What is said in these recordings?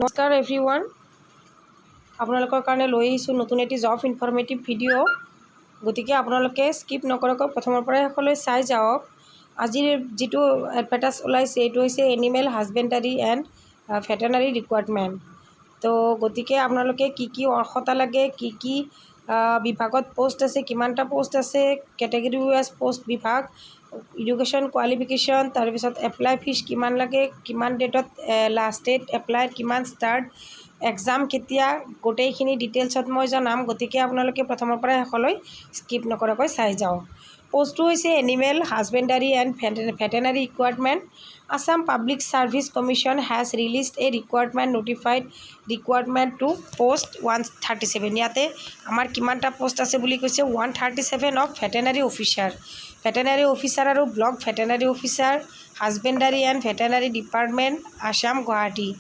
নমস্কাৰ এভৰিৱান, আপোনালোকৰ কাৰণে লৈ আহিছোঁ নতুন এটি জব ইনফৰ্মেটিভ ভিডিঅ'। গতিকে আপোনালোকে স্কিপ নকৰাকৈ প্ৰথমৰ পৰা শেষলৈ চাই যাওক। আজিৰ যিটো এডভাৰটাইজ ওলাইছে এইটো হৈছে animal husbandry and veterinary requirement. তো গতিকে আপোনালোকে কি অৰ্হতা লাগে, কি বিভাগত পোষ্ট আছে, কিমানটা পোষ্ট আছে, কেটেগৰী ৱাইজ পোষ্ট বিভাগ, এডুকেশ্যন কোৱালিফিকেশ্যন, তাৰপিছত এপ্লাই ফিজ কিমান লাগে, কিমান ডেটত লাষ্ট ডেট এপ্লাই, কিমান ষ্টাৰ্ট, এক্সাম কেতিয়া, গোটেইখিনি ডিটেইলছত মই জনাম। গতিকে আপোনালোকে প্ৰথমৰ পৰা শেষলৈ স্কিপ নকৰাকৈ চাই যাওক। পোষ্টটো হৈছে animal husbandry and veterinary recruitment. Assam public service commission has released a recruitment notified recruitment to post 137। ইয়াতে আমাৰ কিমানটা পোষ্ট আছে বুলি কৈছে, 137 of veterinary officer. Veterinary officer আৰু block veterinary officer, husbandry and veterinary department, Assam, Guwahati.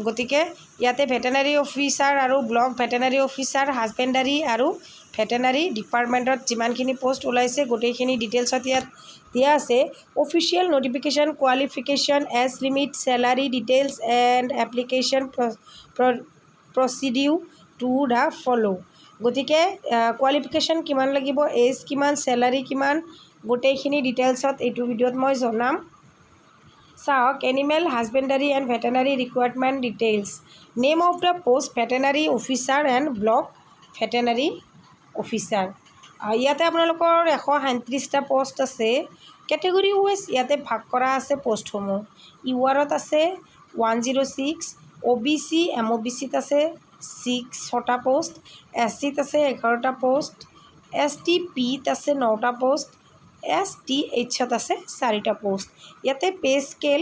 গতিকে ইয়াতে ভেটেনাৰী অফিচাৰ আৰু ব্লক ভেটেনাৰী অফিচাৰ, হাজবেণ্ডাৰী আৰু ভেটেনাৰী ডিপাৰ্টমেণ্টত যিমানখিনি পোষ্ট ওলাইছে গোটেইখিনি ডিটেইলছত ইয়াত দিয়া আছে। Official notification, qualification, age limit, salary details and application procedure to the follow'. গতিকে কোৱালিফিকেশ্যন কিমান লাগিব, এজ কিমান, চেলাৰী কিমান, গোটেইখিনি ডিটেইলছত এইটো ভিডিঅ'ত মই জনাম। চাওক, animal husbandry and veterinary recruitment details. Name of the post veterinary officer and block veterinary officer. ইয়াতে আপোনালোকৰ 137টা পোষ্ট আছে। কেটেগৰী ৱাইজ ইয়াতে ভাগ কৰা আছে পোষ্টসমূহ। ইউআৰত আছে 106, OBC MOBCত আছে 6টা পোষ্ট, SCত আছে 11টা পোষ্ট, STPত আছে 9টা পোষ্ট, STHত আছে 4টা পোষ্ট। ইয়াতে pay scale,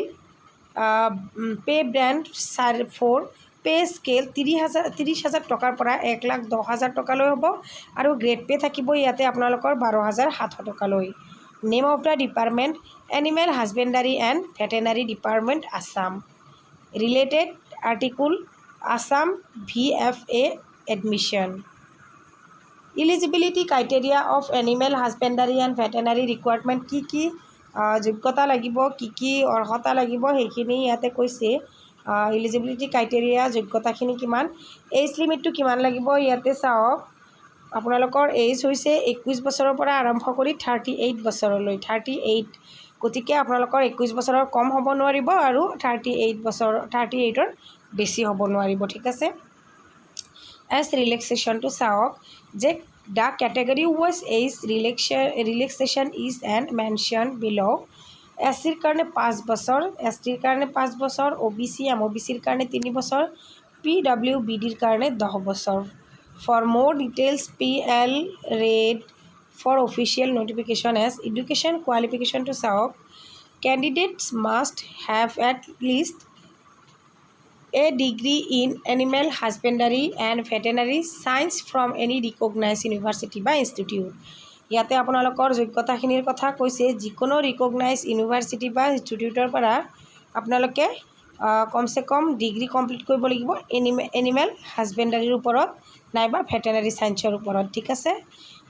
pay brand 4, pay scale 30,000 টকাৰ পৰা 1,10,000 টকালৈ হ'ব আৰু গ্ৰেড পে থাকিব ইয়াতে আপোনালোকৰ 12,700 টকালৈ। Name of the department animal husbandry and veterinary department, Assam. Related article Assam VFA admission. Eligibility criteria of animal husbandry and veterinary recruitment, কি যোগ্যতা লাগিব, কি অৰ্হতা লাগিব সেইখিনি ইয়াতে কৈছে। ইলিজিবিলিটি ক্ৰাইটেৰিয়া, যোগ্যতাখিনি কিমান, এজ লিমিটটো কিমান লাগিব ইয়াতে চাওক। আপোনালোকৰ এজ হৈছে 21 বছৰৰ পৰা আৰম্ভ কৰি 38 বছৰলৈ, 38। গতিকে আপোনালোকৰ 21 বছৰৰ কম হ'ব নোৱাৰিব আৰু 38ৰ বেছি হ'ব নোৱাৰিব, ঠিক আছে। এজ ৰিলেক্সেশ্যনটো চাওক যে the category wise age relaxation is and mention below'. SCৰ কাৰণে 5 বছৰ, STৰ কাৰণে 5 বছৰ, OBC MOBCৰ কাৰণে 3 বছৰ, PWBDৰ কাৰণে 10 বছৰ। ফৰ মোৰ details PL read for official notification as education qualificationটো চাওক। Candidates must have at least a degree in animal husbandry and veterinary science from any recognized university বা institute। ইয়াতে আপোনালোকৰ যোগ্যতাখিনিৰ কথা কৈছে। যিকোনো ৰিকগনাইজ ইউনিভাৰ্চিটি বা ইনষ্টিটিউটৰ পৰা আপোনালোকে কমচে কম ডিগ্ৰী কমপ্লিট কৰিব লাগিব এনিমেল হাজবেণ্ডাৰীৰ ওপৰত নাইবা ভেটেনাৰী ছায়েন্সৰ ওপৰত, ঠিক আছে।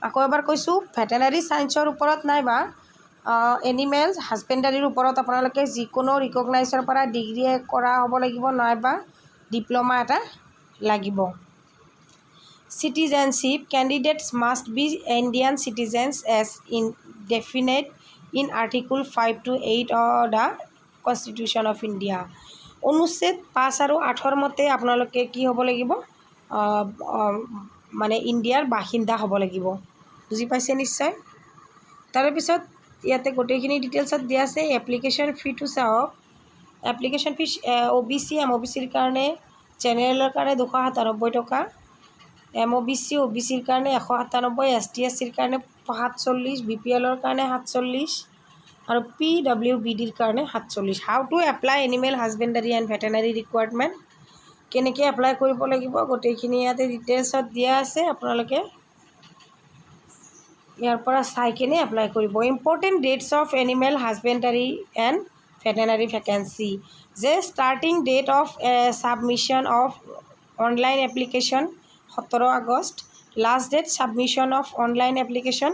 আকৌ এবাৰ কৈছোঁ, ভেটেনাৰী ছায়েন্সৰ ওপৰত নাইবা এনিমেল হাজবেণ্ডাৰীৰ ওপৰত আপোনালোকে যিকোনো ৰিকগনাইজৰ পৰা ডিগ্ৰী কৰা হ'ব লাগিব নাইবা ডিপ্ল'মা এটা লাগিব। Citizenship, candidates must be Indian citizens as defined in Article 5 to 8 of the Constitution of India। অনুচ্ছেদ 5 আৰু 8 মতে আপোনালোকে কি হ'ব লাগিব, মানে ইণ্ডিয়াৰ বাসিন্দা হ'ব লাগিব। বুজি পাইছে নিশ্চয়। তাৰপিছত ইয়াতে গোটেইখিনি ডিটেইলছত দিয়া আছে। এপ্লিকেশ্যন ফিটো চাওক। এপ্লিকেশ্যন ফিজ OBC MOBCৰ কাৰণে, জেনেৰেলৰ কাৰণে 297 টকা, MOBC OBCৰ কাৰণে 197, ST SCৰ কাৰণে 47, BPLৰ কাৰণে 47 আৰু PWBDৰ কাৰণে 47। How to apply animal husbandry and veterinary recruitment, কেনেকৈ এপ্লাই কৰিব লাগিব গোটেইখিনি ইয়াতে ডিটেইলছত দিয়া আছে। আপোনালোকে ইয়াৰ পৰা চাই কিনে এপ্লাই কৰিব। Important dates of animal husbandry and veterinary vacancy, যে starting date of submission of online application 17 August, last date submission of online application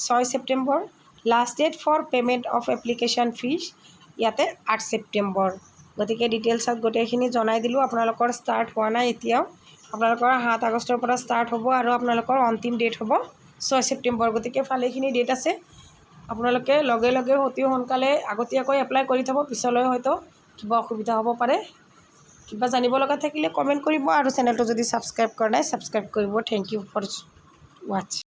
6 September, last date for payment of application fees ইয়াতে 8 ছেপ্টেম্বৰ। গতিকে ডিটেইলছত গোটেইখিনি জনাই দিলোঁ। আপোনালোকৰ start হোৱা নাই এতিয়াও, আপোনালোকৰ 7 আগষ্টৰ পৰা ষ্টাৰ্ট হ'ব আৰু আপোনালোকৰ অন্তিম ডেট হ'ব 6 ছেপ্টেম্বৰ। গতিকে ভালেখিনি ডেট আছে, আপোনালোকে লগে লগে অতি সোনকালে আগতীয়াকৈ এপ্লাই কৰি থ'ব। পিছলৈ হয়তো কিবা অসুবিধা হ'ব পাৰে। কিবা জানিব লগা থাকিলে কমেণ্ট কৰিব আৰু চেনেলটো যদি ছাবস্ক্ৰাইব কৰা নাই ছাবস্ক্ৰাইব কৰিব। Thank you for ৱাটছ।